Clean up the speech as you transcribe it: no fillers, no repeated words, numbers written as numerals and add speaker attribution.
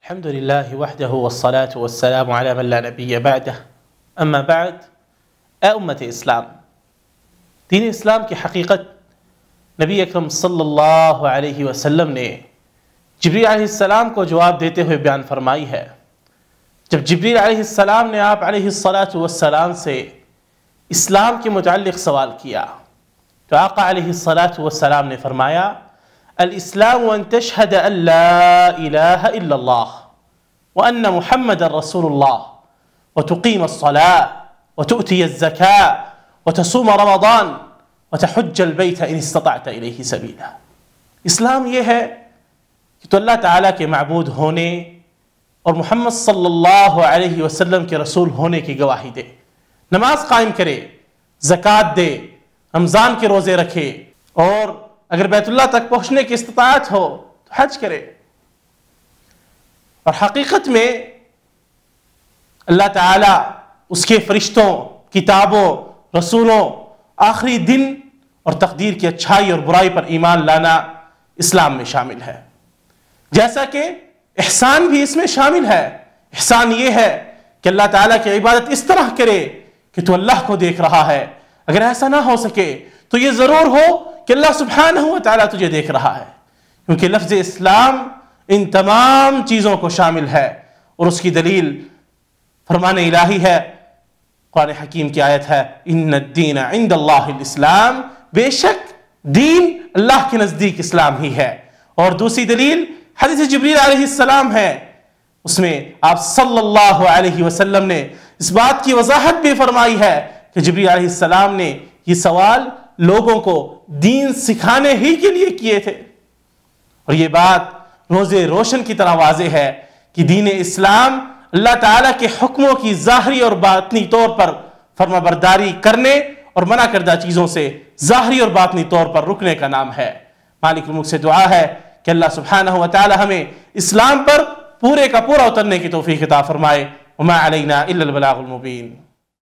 Speaker 1: الحمد لله وحده والصلاة والسلام على من لا نبی بعده اما بعد. اے امت اسلام، دین اسلام کی حقیقت نبی اکرم صلی اللہ علیہ وسلم نے جبریل علیہ السلام کو جواب دیتے ہوئے بیان فرمائی ہے۔ جب جبریل علیہ السلام نے آپ علیہ السلام سے اسلام کے متعلق سوال کیا تو آقا علیہ السلام نے فرمایا الاسلام ان تشهد ان لا الہ الا اللہ وان محمد رسول اللہ وتقیم الصلاة وتؤتی الزکاة وتصوم رمضان وتحج البیت ان استطعت الیہ سبیلا۔ اسلام یہ ہے کہ تو اللہ تعالیٰ کے معبود ہونے اور محمد صلی اللہ علیہ وسلم کے رسول ہونے کی گواہی دے، نماز قائم کرے، زکوٰۃ دے، رمضان کے روزے رکھے، اور اگر بیت اللہ تک پہنچنے کی استطاعت ہو تو حج کرے۔ اور حقیقت میں اللہ تعالیٰ اس کے فرشتوں، کتابوں، رسولوں، آخری دن اور تقدیر کی اچھائی اور برائی پر ایمان لانا اسلام میں شامل ہے۔ جیسا کہ احسان بھی اس میں شامل ہے۔ احسان یہ ہے کہ اللہ تعالیٰ کی عبادت اس طرح کرے کہ تو اللہ کو دیکھ رہا ہے۔ اگر ایسا نہ ہو سکے تو یہ ضرور ہو کہ اللہ سبحانہ و تعالیٰ تجھے دیکھ رہا ہے، کیونکہ لفظ اسلام ان تمام چیزوں کو شامل ہے، اور اس کی دلیل فرمان الہی ہے، قرآن حکیم کی آیت ہے ان الدین عند اللہ الاسلام، بے شک دین اللہ کے نزدیک اسلام ہی ہے۔ اور دوسری دلیل حدیث جبریل علیہ السلام ہے، اس میں آپ صلی اللہ علیہ وسلم نے اس بات کی وضاحت بھی فرمائی ہے کہ جبریل علیہ السلام نے یہ سوال لوگوں کو دین سکھانے ہی کے لیے کیے تھے، اور یہ بات روزے روشن کی طرح واضح ہے کہ دین اسلام اللہ تعالیٰ کے حکموں کی ظاہری اور باطنی طور پر فرما برداری کرنے اور منع کردہ چیزوں سے ظاہری اور باطنی طور پر رکنے کا نام ہے۔ مالک الملک سے دعا ہے کہ اللہ سبحانہ و تعالی ہمیں اسلام پر پورے کا پورا اترنے کی توفیق عطا فرمائے۔ وما علینا الا البلاغ المبین۔